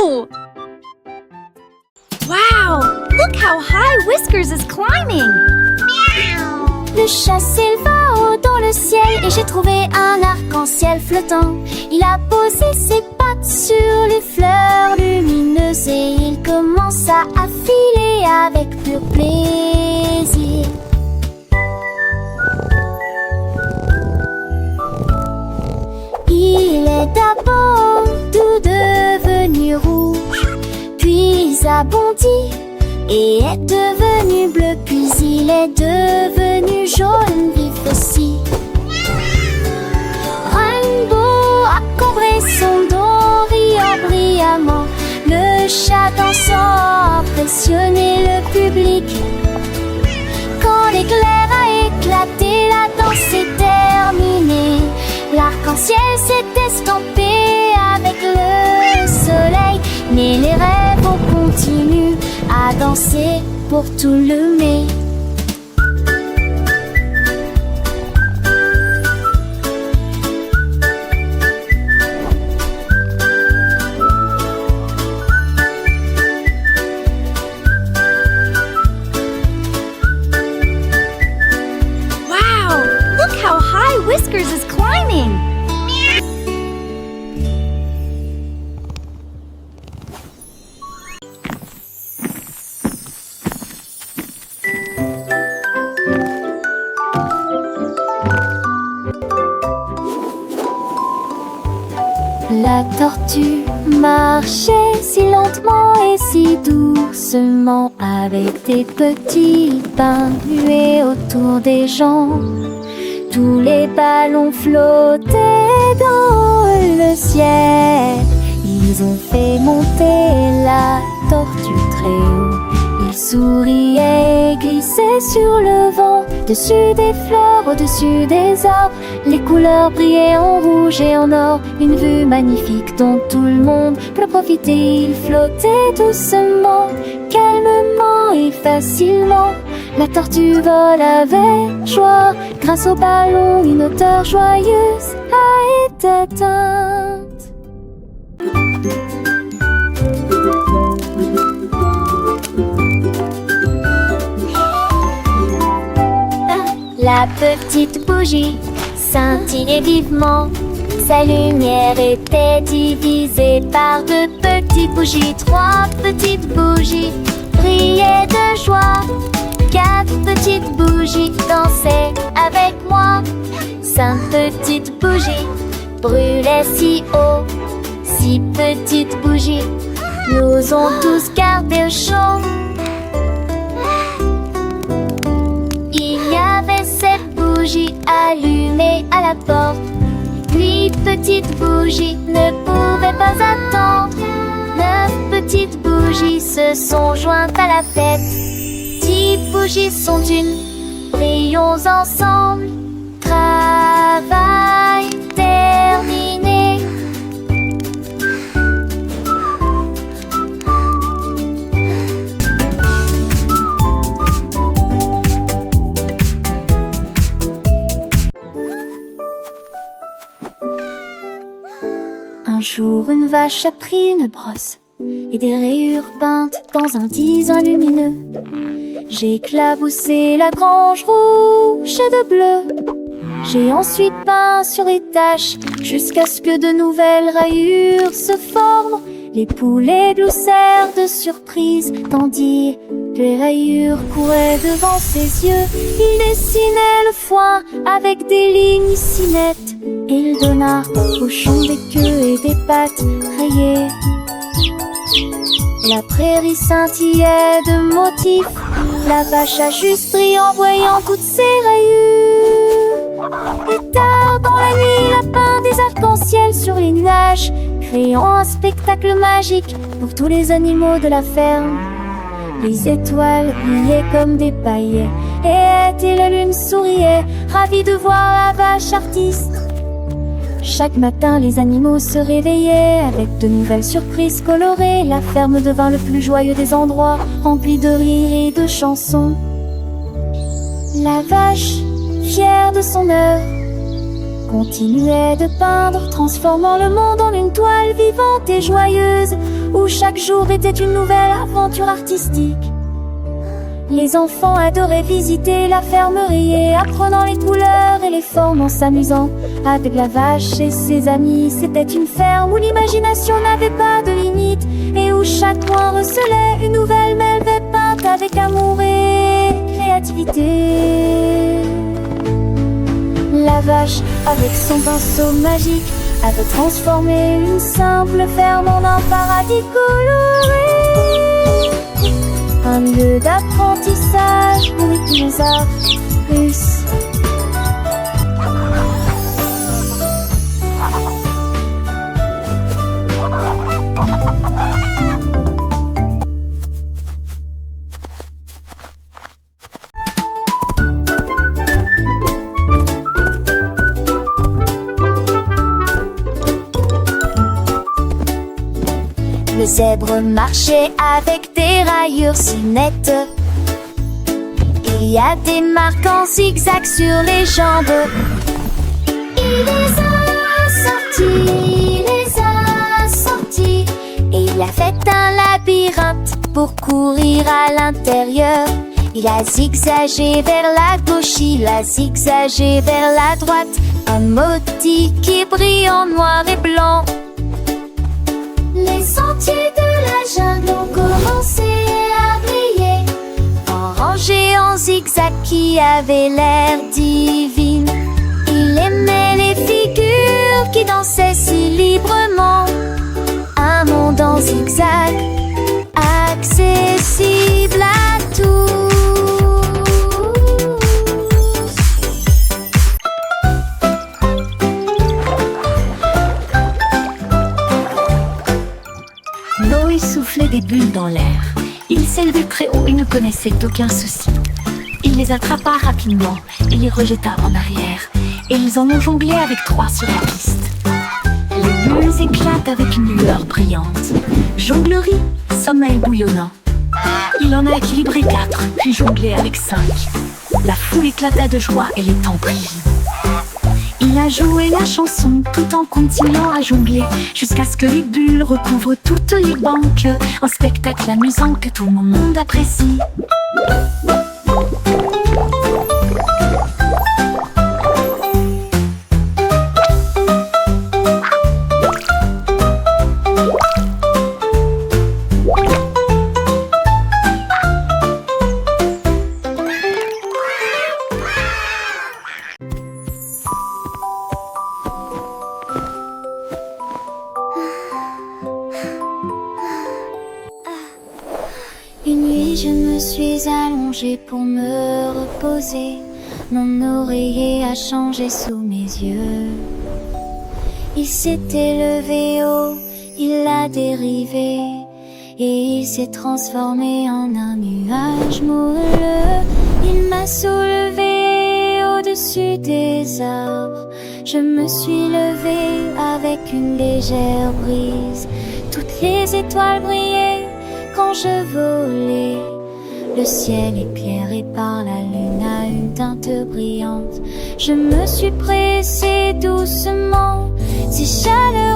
Whoa! Wow! Look how high Whiskers is climbing! Le chat s'éleva haut dans le ciel et j'ai trouvé un arc-en-ciel flottant. Il a posé ses pattes sur les fleurs lumineuses et il commença à filer avec pur plaisir. Il est d'abord tout devenu rouge, puis a bondi et est devenu bleu, puis il est devenu jaune vif aussi. Rainbow a cambré son dos, riant brillamment. Le chat dansant impressionnait le public. Quand l'éclair a éclaté, la danse est terminée. L'arc-en-ciel s'est estampé avec le soleil, mais les rêves continuent à danser pour tout le mai. Wow! Look how high Whiskers is climbing! La tortue marchait si lentement et si doucement, avec des petits pains muets autour des jambes. Tous les ballons flottaient dans le ciel. Ils ont fait monter la tortue très haut. Il souriait et glissait sur le vent, dessus des fleurs, au-dessus des arbres. Les couleurs brillaient en rouge et en or, une vue magnifique dont tout le monde peut profiter. Il flottait doucement, calmement et facilement. La tortue vole avec joie, grâce au ballon, une hauteur joyeuse a été atteinte. La petite bougie scintillait vivement. Sa lumière était divisée par deux petites bougies. Trois petites bougies brillaient de joie. Quatre petites bougies dansaient avec moi. Cinq petites bougies brûlaient si haut. Six petites bougies nous ont tous gardés au chaud. Il y avait sept bougies allumées à la porte. Huit petites bougies ne pouvaient pas attendre. Neuf petites bougies se sont jointes à la fête. 10 bougies sont une, brillons ensemble. Travail terminé. Un jour, une vache a pris une brosse et des rayures peintes dans un tison lumineux. J'ai éclaboussé la grange rouge de bleu. J'ai ensuite peint sur les taches jusqu'à ce que de nouvelles rayures se forment. Les poulets gloussèrent de surprise tandis que les rayures couraient devant ses yeux. Il dessinait le foin avec des lignes si nettes et il donna au champ des queues et des pattes rayées. La prairie scintillait de motifs. La vache a juste ri en voyant toutes ces rayures. Et tard dans la nuit, il a peint des arcs-en-ciel sur les nuages, créant un spectacle magique pour tous les animaux de la ferme. Les étoiles brillaient comme des paillettes et la lune souriait, ravie de voir la vache artiste. Chaque matin, les animaux se réveillaient avec de nouvelles surprises colorées. La ferme devint le plus joyeux des endroits, rempli de rires et de chansons. La vache, fière de son œuvre, continuait de peindre, transformant le monde en une toile vivante et joyeuse. où chaque jour était une nouvelle aventure artistique. Les enfants adoraient visiter la fermerie, apprenant les couleurs et les formes en s'amusant avec la vache et ses amis. C'était une ferme où l'imagination n'avait pas de limite et où chaque coin recelait une nouvelle merveille peinte avec amour et créativité. La vache, avec son pinceau magique, avait transformé une simple ferme en un paradis coloré. Un lieu d'apprentissage pour les dinosaures russes. Le zèbre marchait avec des rayures si nettes. Il y a des marques en zigzag sur les jambes. Il les a sortis, et il a fait un labyrinthe pour courir à l'intérieur. Il a zigzagé vers la gauche, il a zigzagé vers la droite. Un motif qui brille en noir et blanc. Les sentiers de la jungle ont commencé à briller, en rangée, en zigzag qui avait l'air divine. Il aimait les figures qui dansaient si librement. Un monde en zigzag, accessible à tous. Noé soufflait des bulles dans l'air. Il s'élevait très haut et ne connaissait aucun souci. Il les attrapa rapidement et les rejeta en arrière. Et ils en ont jonglé avec 3 sur la piste. Les bulles éclatent avec une lueur brillante. Jonglerie, sommeil bouillonnant. Il en a équilibré 4, puis jonglé avec 5. La foule éclata de joie et les temps brillent. Il a joué la chanson tout en continuant à jongler, jusqu'à ce que les bulles recouvrent toutes les banques. Un spectacle amusant que tout le monde apprécie. Une nuit, je me suis allongée pour me reposer. Mon oreiller a changé sous mes yeux. Il s'était levé haut, il a dérivé, et il s'est transformé en un nuage moelleux. Il m'a soulevé au-dessus des arbres. Je me suis levée avec une légère brise. Toutes les étoiles brillaient quand je volais. Le ciel éclairé par la lune a une teinte brillante. Je me suis pressée doucement, si chaleureux